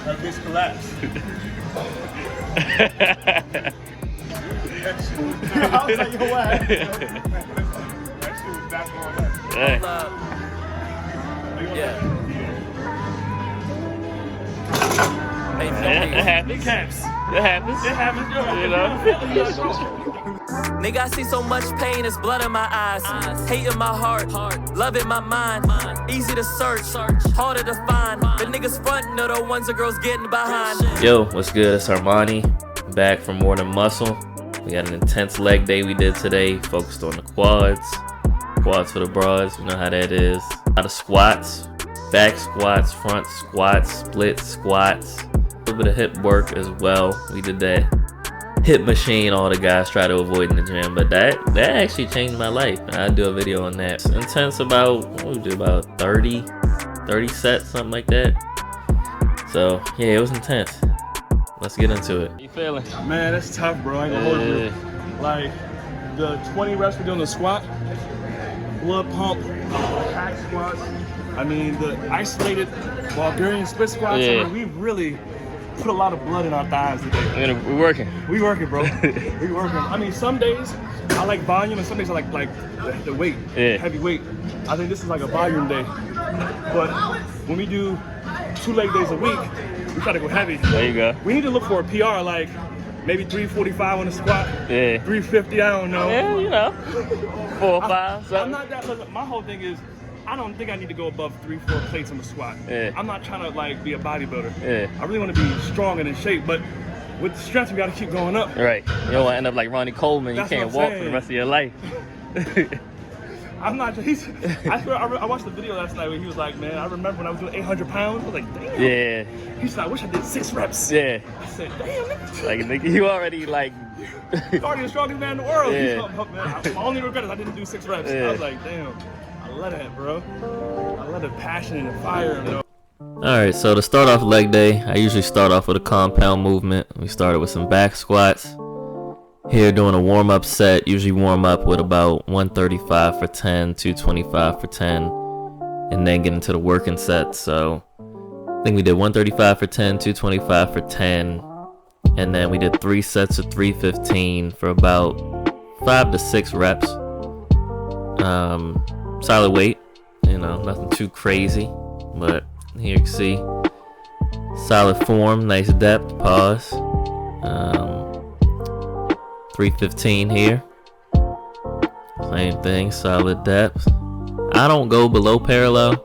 That bitch collapsed. I was like, yo, what happened? That shit was back on that. Hey. Yeah. It happens. It happens. It happens, You know? Nigga, I see so much pain, it's blood in my eyes. Hate in my heart, love in my mind. Easy to search, harder to find. The niggas frontin' are the ones the girls getting behind. Yo, what's good? It's Armani, back for more than muscle. We got an intense leg day we did today, focused on the quads for the broads, you know how that is. A lot of squats, back squats, front squats, split squats, a little bit of hip work as well. We did that hip machine all the guys try to avoid in the gym, but that actually changed my life. I'll do a video on that. It's intense, about, what we do, about 30 sets, something like that. So yeah, it was intense. Let's get into it. You feeling? Man, that's tough, bro. I ain't gonna hold you. Like, the 20 reps we're doing the squat, blood pump, hack squats. I mean, the isolated Bulgarian Split Squats. Yeah. I mean, we really put a lot of blood in our thighs today. We're working. We working, bro. We working. I mean, some days I like volume, and some days I like the weight, heavy weight. I think this is like a volume day. But when we do 2 leg days a week, we try to go heavy. There you go. We need to look for a PR, like maybe 345 on the squat, 350. I don't know. Yeah, you know, 4 or 5. I'm not that. Look, my whole thing is, I don't think I need to go above 3-4 plates on the squat. I'm not trying to like be a bodybuilder. I really want to be strong and in shape, but with strength, we got to keep going up. Right. You don't want to end up like Ronnie Coleman. That's you can't what I'm walk for the rest of your life. I'm not. I swear, I watched the video last night where he was like, "Man, I remember when I was doing 800 pounds." I was like, "Damn." Yeah. He's like, "I wish I did 6 reps." Yeah. I said, "Damn, nigga." Like, nigga, you already like. Already the strongest man in the world. Yeah. My only regret is I didn't do 6 reps. I was like, "Damn." I love that, bro. I love the passion and the fire, bro. Alright, so to start off leg day, I usually start off with a compound movement. We started with some back squats. Here doing a warm-up set, usually warm up with about 135 for 10, 225 for 10, and then get into the working set. So I think we did 135 for 10, 225 for 10, and then we did 3 sets of 315 for about 5 to 6 reps. Solid weight, you know, nothing too crazy, but here you can see solid form, nice depth, pause. 315 here, same thing, solid depth. I don't go below parallel.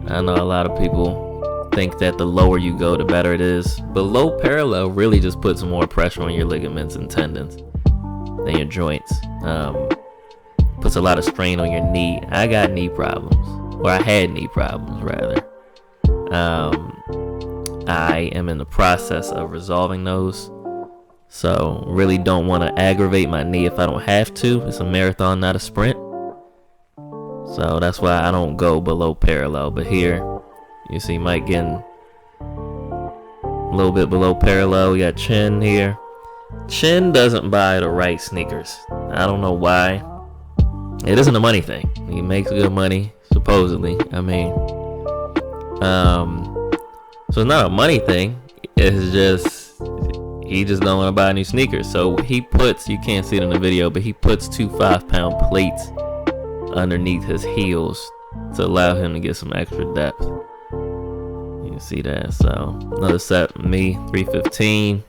I know a lot of people think that the lower you go, the better it is. Below parallel really just puts more pressure on your ligaments and tendons than your joints. Puts a lot of strain on your knee. I got knee problems, or I had knee problems rather. I am in the process of resolving those, so really don't want to aggravate my knee if I don't have to. It's a marathon, not a sprint, so that's why I don't go below parallel. But here you see Mike getting a little bit below parallel. We got Chin here. Chin doesn't buy the right sneakers. I don't know why. It isn't a money thing. He makes good money, supposedly. I mean, so it's not a money thing. It's just, he just don't want to buy new sneakers. So he puts, you can't see it in the video, but he puts 2 5-pound plates underneath his heels to allow him to get some extra depth. You can see that. So another set with me, 315,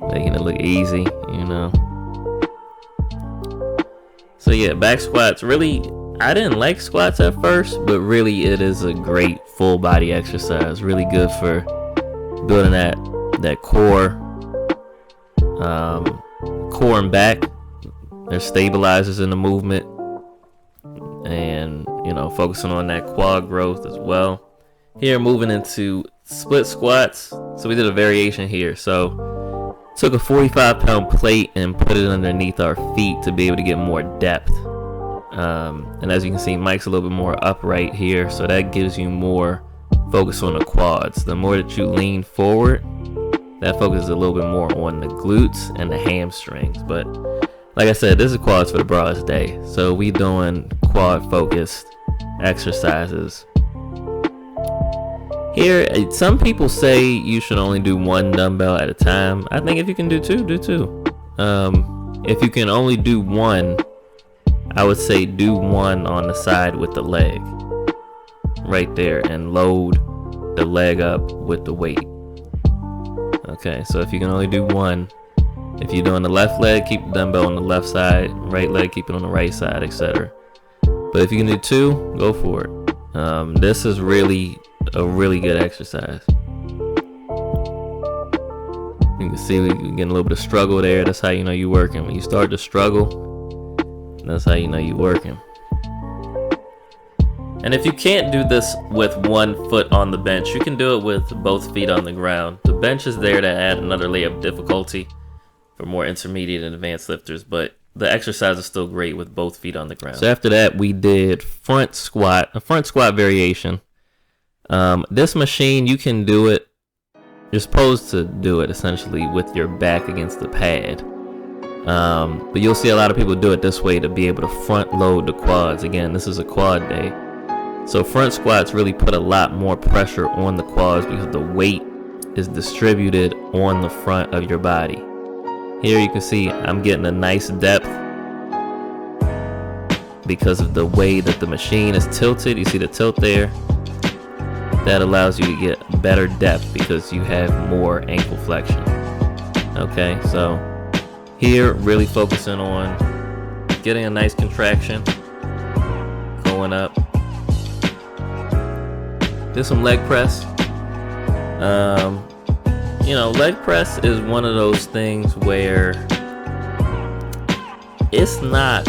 making it look easy, you know. So yeah, back squats, really, I didn't like squats at first, but really it is a great full body exercise. Really good for building that core, core and back. There's stabilizers in the movement, and you know, focusing on that quad growth as well. Here, moving into split squats. So we did a variation here. So took a 45-pound plate and put it underneath our feet to be able to get more depth. And as you can see, Mike's a little bit more upright here, so that gives you more focus on the quads. The more that you lean forward, that focuses a little bit more on the glutes and the hamstrings. But like I said, this is quads for the broads day, so we doing quad focused exercises. Here, some people say you should only do one dumbbell at a time. I think if you can do two, do two. If you can only do one, I would say do one on the side with the leg. Right there, and load the leg up with the weight. Okay, so if you can only do one, if you're doing the left leg, keep the dumbbell on the left side, right leg, keep it on the right side, etc. But if you can do two, go for it. This is really a really good exercise. You can see we're getting a little bit of struggle there. That's how you know you're working. When you start to struggle, that's how you know you're working. And if you can't do this with one foot on the bench, you can do it with both feet on the ground. The bench is there to add another layer of difficulty for more intermediate and advanced lifters, but the exercise is still great with both feet on the ground. So after that, we did front squat, a front squat variation. This machine, you can do it, you're supposed to do it essentially with your back against the pad. But you'll see a lot of people do it this way to be able to front load the quads. Again, this is a quad day. So front squats really put a lot more pressure on the quads because the weight is distributed on the front of your body. Here you can see I'm getting a nice depth because of the way that the machine is tilted. You see the tilt there? That allows you to get better depth because you have more ankle flexion. Okay, so here really focusing on getting a nice contraction, going up. Do some leg press. You know, leg press is one of those things where it's not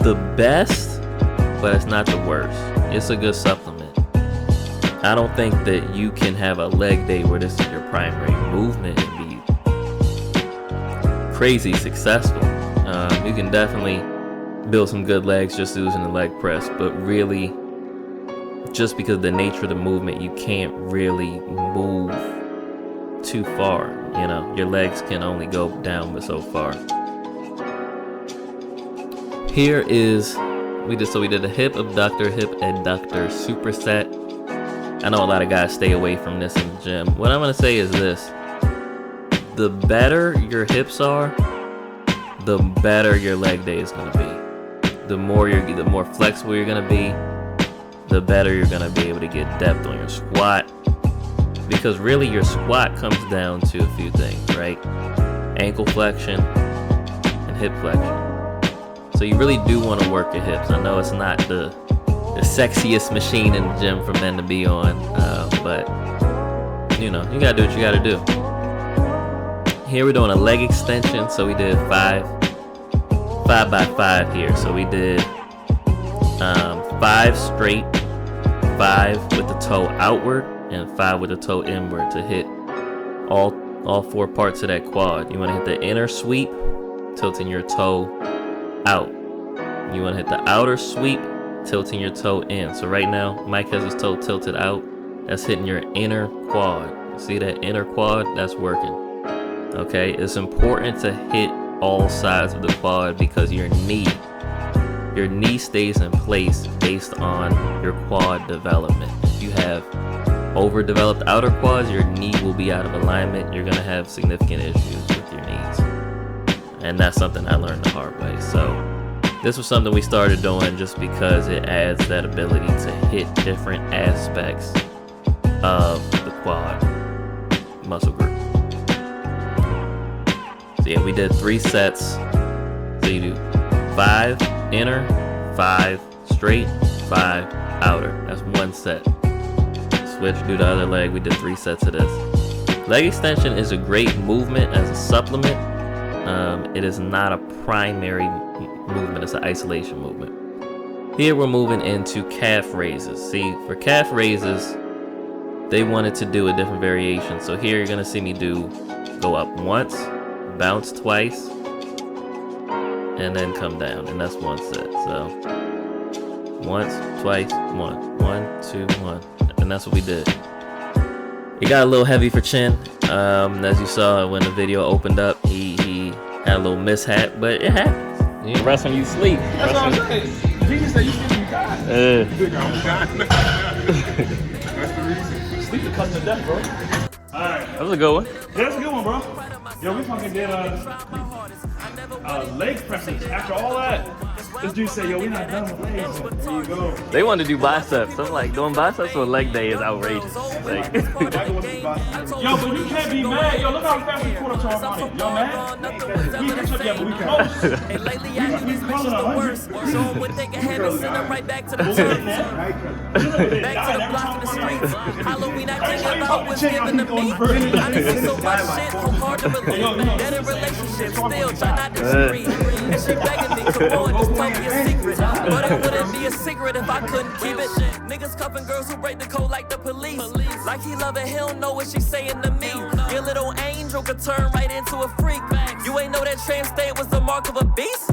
the best, but it's not the worst. It's a good supplement. I don't think that you can have a leg day where this is your primary movement and be crazy successful. You can definitely build some good legs just using the leg press, but really, just because of the nature of the movement, you can't really move too far. You know, your legs can only go down but so far. Here is, we did a hip abductor, hip adductor superset. I know a lot of guys stay away from this in the gym. What I'm gonna say is this: the better your hips are, the better your leg day is gonna be. The more flexible you're gonna be, the better you're gonna be able to get depth on your squat. Because really your squat comes down to a few things, right? Ankle flexion and hip flexion. So you really do want to work your hips. I know it's not the sexiest machine in the gym for men to be on, but you know, you gotta do what you gotta do. Here we're doing a leg extension, so we did 5 by 5 here. So we did 5 straight, 5 with the toe outward, and 5 with the toe inward to hit all 4 parts of that quad. You want to hit the inner sweep, tilting your toe out. You want to hit the outer sweep, tilting your toe in. So right now, Mike has his toe tilted out. That's hitting your inner quad. See that inner quad? That's working. Okay, it's important to hit all sides of the quad because your knee stays in place based on your quad development. If you have overdeveloped outer quads, your knee will be out of alignment. You're gonna have significant issues with your knees, and that's something I learned the hard way. So this was something we started doing just because it adds that ability to hit different aspects of the quad muscle group. So yeah, we did 3 sets. So you do 5 inner, 5 straight, 5 outer. That's 1 set. Switch, do the other leg. We did 3 sets of this. Leg extension is a great movement as a supplement. It is not a primary movement, it's an isolation movement. Here we're moving into calf raises. See, for calf raises, they wanted to do a different variation. So here you're gonna see me go up once, bounce twice, and then come down, and that's 1 set. So once, twice, 1, 1, 2, 1, and that's what we did. It got a little heavy for Chin. As you saw when the video opened up, he had a little mishap, but it happens. You rest when you sleep. That's what I'm saying. Jesus said you sleep when you die. You think I'm dying. That's the reason. Sleep. cutting to death, bro. Alright. That was a good one. Yeah, that's a good one, bro. Yo, we fucking did leg presses. After all that, this dude said, yo, we're not done with legs. There you go. They wanted to do biceps. I'm like, doing biceps on leg day is outrageous. Like, Yo, but you can't be mad. Yo, look how fast we pulled up to our money. Yo, man. We catch up yet, but we close. And lately I hear these bitches the worst. So what they can have is send them right back to the church. Back to the block in the streets. Halloween I think about what's given to me. I done seen so much shit, so hard to believe. That in relationships still try not to disagree. And she begging me, come on, just tell me a secret. But it wouldn't be a secret if I couldn't keep it. Niggas cuffing girls who break the code like the police. Like he love it, he don't know what she's saying to me. Your little angel could turn right into a freak. You ain't know that tramp state was the mark of a beast?